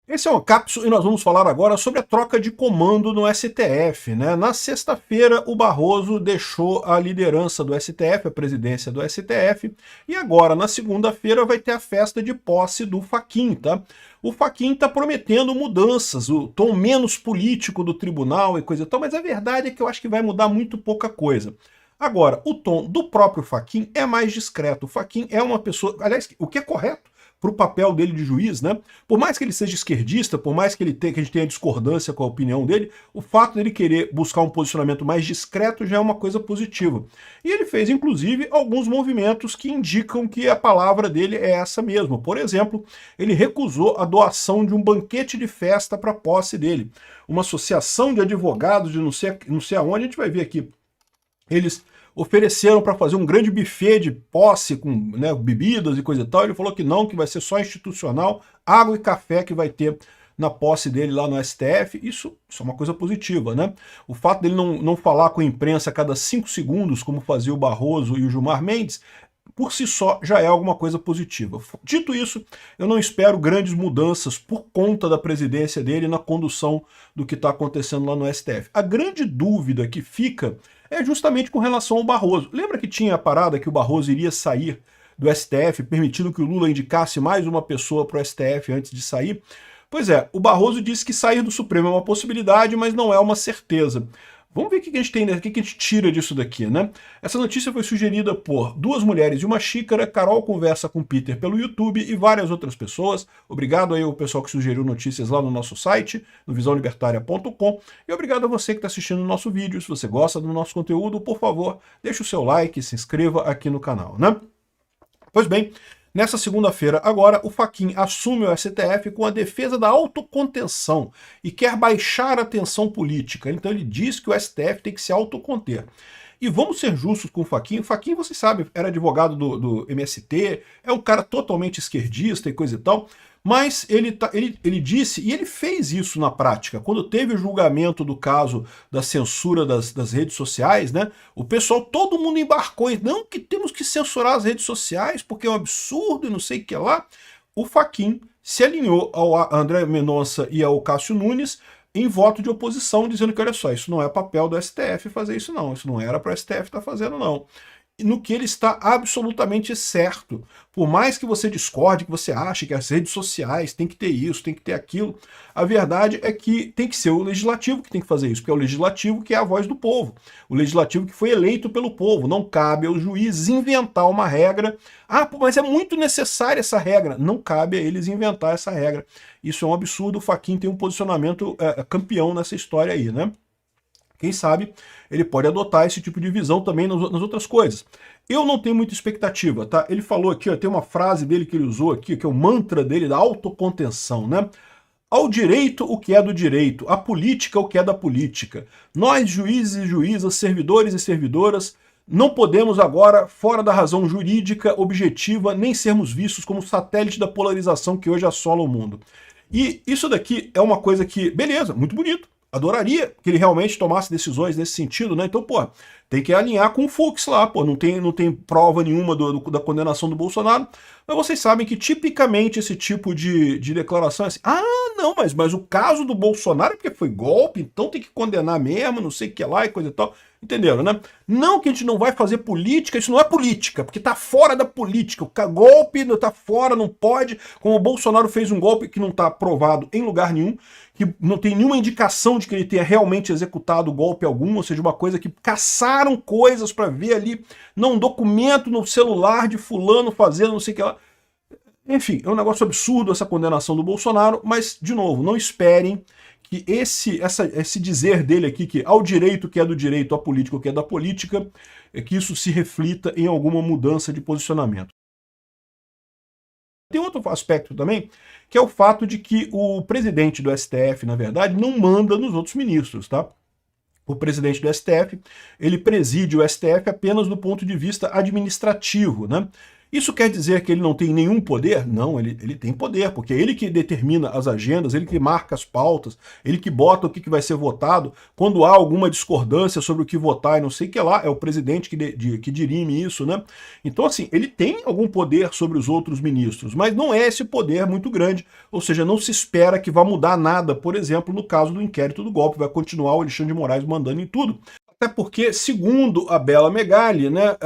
Esse é uma cápsula e nós vamos falar agora sobre a troca de comando no STF, né? Na sexta-feira, o Barroso deixou a liderança do STF, a presidência do STF, e agora, na segunda-feira, vai ter a festa de posse do Fachin, tá? O Fachin está prometendo mudanças, o tom menos político do tribunal e coisa e tal, mas a verdade é que eu acho que vai mudar muito pouca coisa. Agora, o tom do próprio Fachin é mais discreto. O Fachin é uma pessoa, aliás, o que é correto para o papel dele de juiz, né? Por mais que ele seja esquerdista, por mais que que a gente tenha discordância com a opinião dele, o fato dele querer buscar um posicionamento mais discreto já é uma coisa positiva. E ele fez, inclusive, alguns movimentos que indicam que a palavra dele é essa mesmo. Por exemplo, ele recusou a doação de um banquete de festa para a posse dele. Uma associação de advogados de não sei aonde, a gente vai ver aqui. Eles ofereceram para fazer um grande buffet de posse com, né, bebidas e coisa e tal. Ele falou que não, que vai ser só institucional, água e café que vai ter na posse dele lá no STF. Isso é uma coisa positiva, né? O fato dele não falar com a imprensa a cada 5 segundos, como fazia o Barroso e o Gilmar Mendes, por si só já é alguma coisa positiva. Dito isso, eu não espero grandes mudanças por conta da presidência dele na condução do que está acontecendo lá no STF. A grande dúvida que fica é justamente com relação ao Barroso. Lembra que tinha a parada que o Barroso iria sair do STF, permitindo que o Lula indicasse mais uma pessoa para o STF antes de sair? Pois é, o Barroso disse que sair do Supremo é uma possibilidade, mas não é uma certeza. Vamos ver o que a gente tem, né? O que a gente tira disso daqui, né? Essa notícia foi sugerida por Duas Mulheres e uma Xícara, Carol conversa com Peter pelo YouTube e várias outras pessoas. Obrigado aí ao pessoal que sugeriu notícias lá no nosso site, no visãolibertaria.com, e obrigado a você que está assistindo o nosso vídeo. Se você gosta do nosso conteúdo, por favor, deixe o seu like e se inscreva aqui no canal, né? Pois bem, nessa segunda-feira, agora, o Fachin assume o STF com a defesa da autocontenção e quer baixar a tensão política. Então ele diz que o STF tem que se autoconter. E vamos ser justos com o Fachin. O Fachin, você sabe, era advogado do MST, é um cara totalmente esquerdista e coisa e tal, mas ele disse, e ele fez isso na prática, quando teve o julgamento do caso da censura das redes sociais, né? O pessoal, todo mundo embarcou em, não, que temos que censurar as redes sociais, porque é um absurdo e não sei o que lá. O Fachin se alinhou ao André Mendonça e ao Cássio Nunes em voto de oposição, dizendo que, olha só, isso não é papel do STF fazer isso não, isso não era para o STF estar fazendo não. No que ele está absolutamente certo. Por mais que você discorde, que você ache que as redes sociais tem que ter isso, tem que ter aquilo, a verdade é que tem que ser o legislativo que tem que fazer isso, porque é o legislativo que é a voz do povo, o legislativo que foi eleito pelo povo. Não cabe aos juízes inventar uma regra. Ah, mas é muito necessária essa regra. Não cabe a eles inventar essa regra. Isso é um absurdo. O Fachin tem um posicionamento campeão nessa história aí, né? Quem sabe ele pode adotar esse tipo de visão também nas outras coisas. Eu não tenho muita expectativa, tá? Ele falou aqui, ó, tem uma frase dele que ele usou aqui, que é o mantra dele da autocontenção, né? Ao direito o que é do direito, à política o que é da política. Nós, juízes e juízas, servidores e servidoras, não podemos agora, fora da razão jurídica objetiva, nem sermos vistos como satélite da polarização que hoje assola o mundo. E isso daqui é uma coisa que, beleza, muito bonito. Adoraria que ele realmente tomasse decisões nesse sentido, né? Então, pô, tem que alinhar com o Fux lá, pô, não tem prova nenhuma da condenação do Bolsonaro, mas vocês sabem que tipicamente esse tipo de declaração é assim, ah, não, mas o caso do Bolsonaro é porque foi golpe, então tem que condenar mesmo, não sei o que lá e coisa e tal. Entenderam, né? Não que a gente não vai fazer política, isso não é política, porque tá fora da política. O golpe tá fora, não pode. Como o Bolsonaro fez um golpe que não tá aprovado em lugar nenhum, que não tem nenhuma indicação de que ele tenha realmente executado golpe algum, ou seja, uma coisa que caçaram coisas para ver ali, não, documento no celular de fulano fazendo não sei o que lá. Enfim, é um negócio absurdo essa condenação do Bolsonaro, mas, de novo, não esperem que esse dizer dele aqui, que ao direito que é do direito, à política que é da política, é que isso se reflita em alguma mudança de posicionamento. Tem outro aspecto também, que é o fato de que o presidente do STF, na verdade, não manda nos outros ministros, tá? O presidente do STF, ele preside o STF apenas do ponto de vista administrativo, né? Isso quer dizer que ele não tem nenhum poder? Não, ele tem poder, porque é ele que determina as agendas, ele que marca as pautas, ele que bota o que vai ser votado. Quando há alguma discordância sobre o que votar e não sei o que lá, é o presidente que dirime isso, né? Então, assim, ele tem algum poder sobre os outros ministros, mas não é esse poder muito grande, ou seja, não se espera que vá mudar nada, por exemplo, no caso do inquérito do golpe, vai continuar o Alexandre de Moraes mandando em tudo. Até porque, segundo a Bela Megali, né,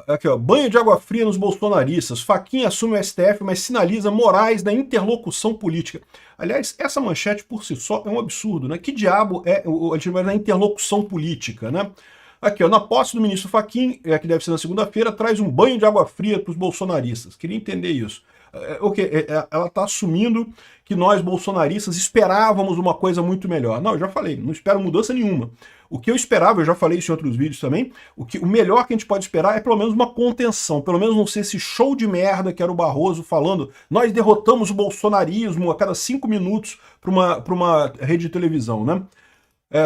aqui, ó, banho de água fria nos bolsonaristas, Fachin assume o STF, mas sinaliza Moraes na interlocução política. Aliás, essa manchete por si só é um absurdo, né? Que diabo é o Alexandre Moraes na interlocução política, né? Aqui, ó, na posse do ministro Fachin, que deve ser na segunda-feira, traz um banho de água fria para os bolsonaristas. Queria entender isso. Ela está assumindo que nós bolsonaristas esperávamos uma coisa muito melhor. Não, eu já falei, não espero mudança nenhuma. O que eu esperava, eu já falei isso em outros vídeos também, o melhor que a gente pode esperar é pelo menos uma contenção, pelo menos não ser esse show de merda que era o Barroso falando, nós derrotamos o bolsonarismo a cada 5 minutos para uma rede de televisão, né?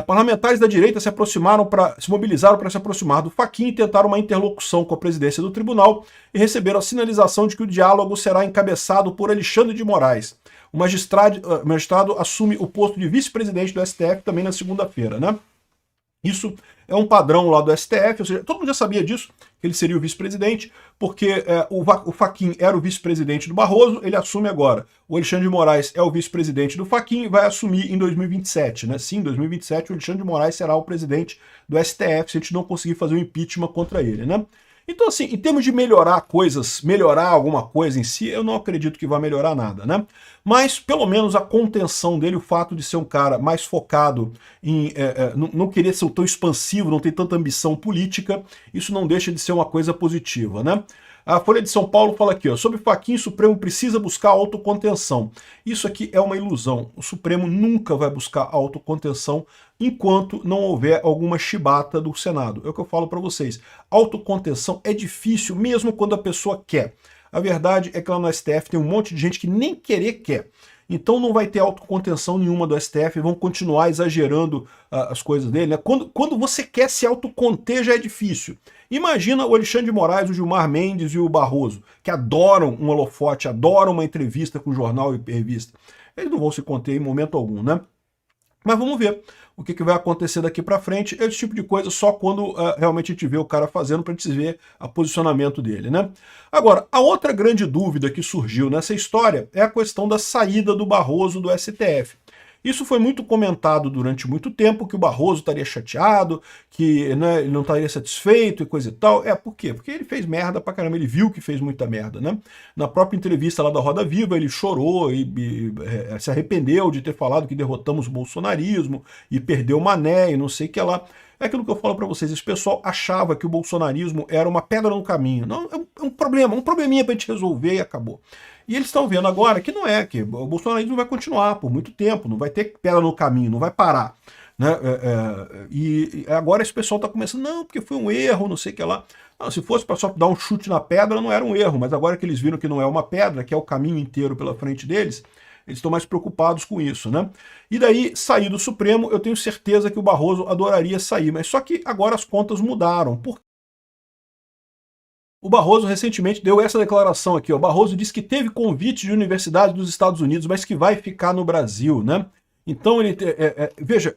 Parlamentares da direita se mobilizaram para se aproximar do Fachin e tentaram uma interlocução com a presidência do tribunal e receberam a sinalização de que o diálogo será encabeçado por Alexandre de Moraes. O magistrado assume o posto de vice-presidente do STF também na segunda-feira, né? Isso é um padrão lá do STF, ou seja, todo mundo já sabia disso, que ele seria o vice-presidente, porque o Fachin era o vice-presidente do Barroso, ele assume agora. O Alexandre de Moraes é o vice-presidente do Fachin e vai assumir em 2027, né? Sim, em 2027 o Alexandre de Moraes será o presidente do STF, se a gente não conseguir fazer um impeachment contra ele, né? Então, assim, em termos de melhorar coisas, melhorar alguma coisa em si, eu não acredito que vai melhorar nada, né? Mas, pelo menos, a contenção dele, o fato de ser um cara mais focado em não querer ser tão expansivo, não ter tanta ambição política, isso não deixa de ser uma coisa positiva, né? A Folha de São Paulo fala aqui, ó, sobre Fachin, o Supremo precisa buscar autocontenção. Isso aqui é uma ilusão. O Supremo nunca vai buscar autocontenção enquanto não houver alguma chibata do Senado. É o que eu falo para vocês. Autocontenção é difícil mesmo quando a pessoa quer. A verdade é que lá no STF tem um monte de gente que nem querer quer. Então não vai ter autocontenção nenhuma do STF, vão continuar exagerando as coisas dele, né? Quando você quer se autoconter já é difícil. Imagina o Alexandre de Moraes, o Gilmar Mendes e o Barroso, que adoram um holofote, adoram uma entrevista com jornal e revista. Eles não vão se conter em momento algum, né? Mas vamos ver o que vai acontecer daqui para frente. Esse tipo de coisa só quando realmente a gente vê o cara fazendo para a gente ver o posicionamento dele, né? Agora, a outra grande dúvida que surgiu nessa história é a questão da saída do Barroso do STF. Isso foi muito comentado durante muito tempo, que o Barroso estaria chateado, que né, ele não estaria satisfeito e coisa e tal. Por quê? Porque ele fez merda pra caramba, ele viu que fez muita merda, né? Na própria entrevista lá da Roda Viva, ele chorou e se arrependeu de ter falado que derrotamos o bolsonarismo e perdeu o Mané e não sei o que lá. É aquilo que eu falo pra vocês, esse pessoal achava que o bolsonarismo era uma pedra no caminho. Não, é um problema, um probleminha pra gente resolver e acabou. E eles estão vendo agora que não é, que o bolsonarismo vai continuar por muito tempo, não vai ter pedra no caminho, não vai parar. Né? E agora esse pessoal está começando, não, porque foi um erro, não sei o que lá. Não, se fosse para só dar um chute na pedra, não era um erro, mas agora que eles viram que não é uma pedra, que é o caminho inteiro pela frente deles, eles estão mais preocupados com isso, né? E daí, sair do Supremo, eu tenho certeza que o Barroso adoraria sair, mas só que agora as contas mudaram. Por O Barroso recentemente deu essa declaração aqui. O Barroso disse que teve convite de universidade dos Estados Unidos, mas que vai ficar no Brasil, né? Então, veja,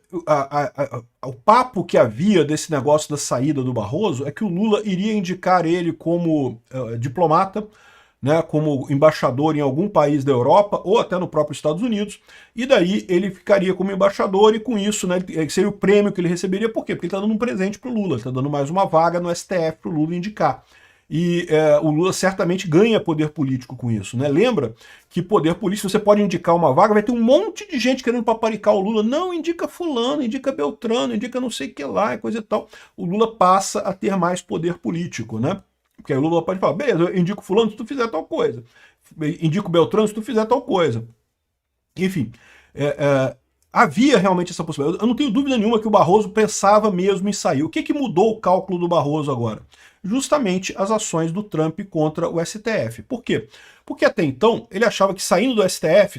o papo que havia desse negócio da saída do Barroso é que o Lula iria indicar ele como diplomata, né, como embaixador em algum país da Europa, ou até no próprio Estados Unidos, e daí ele ficaria como embaixador, e com isso, né, seria o prêmio que ele receberia. Por quê? Porque ele está dando um presente para o Lula, está dando mais uma vaga no STF para o Lula indicar. E o Lula certamente ganha poder político com isso, né? Lembra que poder político, você pode indicar uma vaga, vai ter um monte de gente querendo paparicar o Lula. Não, indica fulano, indica Beltrano, indica não sei o que lá, coisa e tal. O Lula passa a ter mais poder político, né? Porque aí o Lula pode falar, beleza, eu indico fulano se tu fizer tal coisa. Indico Beltrano se tu fizer tal coisa. Enfim, havia realmente essa possibilidade. Eu não tenho dúvida nenhuma que o Barroso pensava mesmo em sair. O que mudou o cálculo do Barroso agora? Justamente as ações do Trump contra o STF. Por quê? Porque até então ele achava que saindo do STF,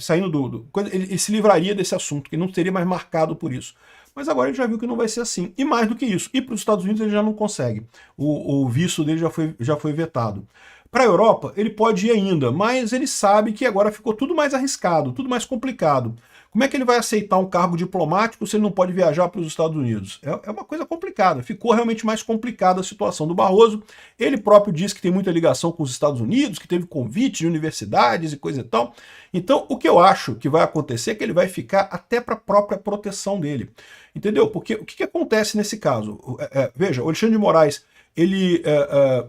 ele se livraria desse assunto, que não seria mais marcado por isso. Mas agora ele já viu que não vai ser assim. E mais do que isso, ir para os Estados Unidos ele já não consegue. O visto dele já foi vetado. Para a Europa, ele pode ir ainda, mas ele sabe que agora ficou tudo mais arriscado, tudo mais complicado. Como é que ele vai aceitar um cargo diplomático se ele não pode viajar para os Estados Unidos? É uma coisa complicada. Ficou realmente mais complicada a situação do Barroso. Ele próprio disse que tem muita ligação com os Estados Unidos, que teve convite de universidades e coisa e tal. Então, o que eu acho que vai acontecer é que ele vai ficar até para a própria proteção dele. Entendeu? Porque o que acontece nesse caso? Veja, o Alexandre de Moraes, ele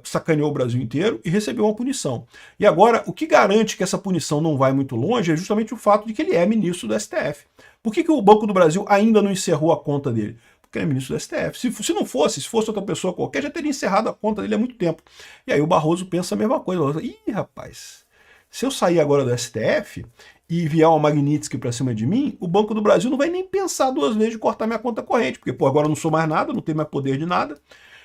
sacaneou o Brasil inteiro e recebeu uma punição. E agora, o que garante que essa punição não vai muito longe é justamente o fato de que ele é ministro do STF. Por que o Banco do Brasil ainda não encerrou a conta dele? Porque ele é ministro do STF. Se não fosse, se fosse outra pessoa qualquer, já teria encerrado a conta dele há muito tempo. E aí o Barroso pensa a mesma coisa. Ih, rapaz, se eu sair agora do STF e vier uma Magnitsky para cima de mim, o Banco do Brasil não vai nem pensar duas vezes de cortar minha conta corrente, porque pô, agora eu não sou mais nada, não tenho mais poder de nada.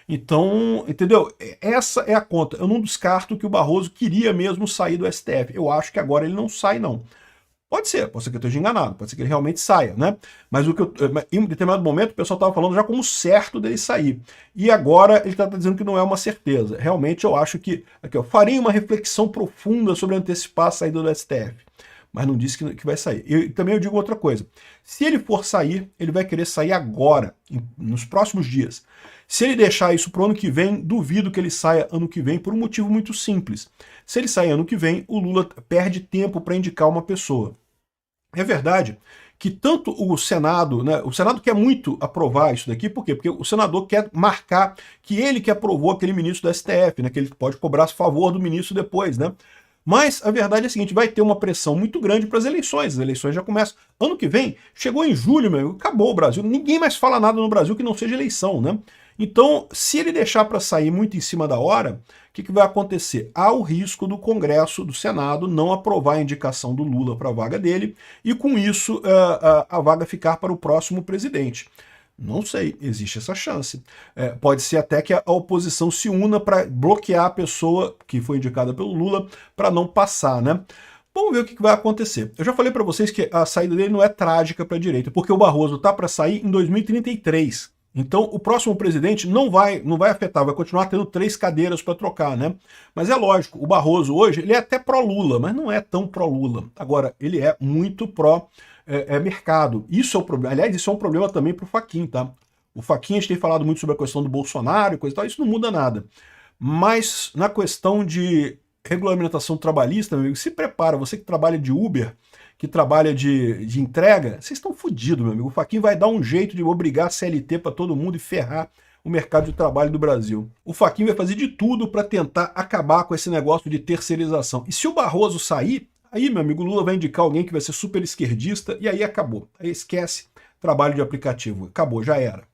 Então, entendeu? Essa é a conta. Eu não descarto que o Barroso queria mesmo sair do STF. Eu acho que agora ele não sai, não. Pode ser que eu esteja enganado, pode ser que ele realmente saia, né? Mas em um determinado momento o pessoal estava falando já como certo dele sair. E agora ele está dizendo que não é uma certeza. Realmente eu acho que, aqui, farei uma reflexão profunda sobre antecipar a saída do STF. Mas não disse que vai sair. E também eu digo outra coisa. Se ele for sair, ele vai querer sair agora, nos próximos dias. Se ele deixar isso para o ano que vem, duvido que ele saia ano que vem por um motivo muito simples. Se ele sair ano que vem, o Lula perde tempo para indicar uma pessoa. É verdade que tanto o Senado, né, o Senado quer muito aprovar isso daqui, por quê? Porque o senador quer marcar que ele que aprovou aquele ministro do STF, né, que ele pode cobrar a favor do ministro depois, né? Mas a verdade é a seguinte, vai ter uma pressão muito grande para as eleições já começam. Ano que vem, chegou em julho, meu amigo, acabou o Brasil, ninguém mais fala nada no Brasil que não seja eleição, né? Então, se ele deixar para sair muito em cima da hora, o que vai acontecer? Há o risco do Congresso, do Senado, não aprovar a indicação do Lula para a vaga dele, e com isso a vaga ficar para o próximo presidente. Não sei, existe essa chance. Pode ser até que a oposição se una para bloquear a pessoa que foi indicada pelo Lula para não passar, né? Vamos ver o que vai acontecer. Eu já falei para vocês que a saída dele não é trágica para a direita, porque o Barroso tá para sair em 2033. Então o próximo presidente não vai afetar, vai continuar tendo 3 cadeiras para trocar, né? Mas é lógico, o Barroso hoje, ele é até pró-Lula, mas não é tão pró-Lula. Agora, ele é muito pró-mercado. Isso é o problema. Aliás, isso é um problema também para o Fachin, tá? O Fachin, a gente tem falado muito sobre a questão do Bolsonaro e coisa e tal, isso não muda nada. Mas na questão de regulamentação trabalhista, meu amigo, se prepara, você que trabalha de Uber, que trabalha de entrega, vocês estão fodidos, meu amigo. O Fachin vai dar um jeito de obrigar a CLT para todo mundo e ferrar o mercado de trabalho do Brasil. O Fachin vai fazer de tudo para tentar acabar com esse negócio de terceirização. E se o Barroso sair, aí, meu amigo, o Lula vai indicar alguém que vai ser super esquerdista e aí acabou. Aí esquece trabalho de aplicativo. Acabou, já era.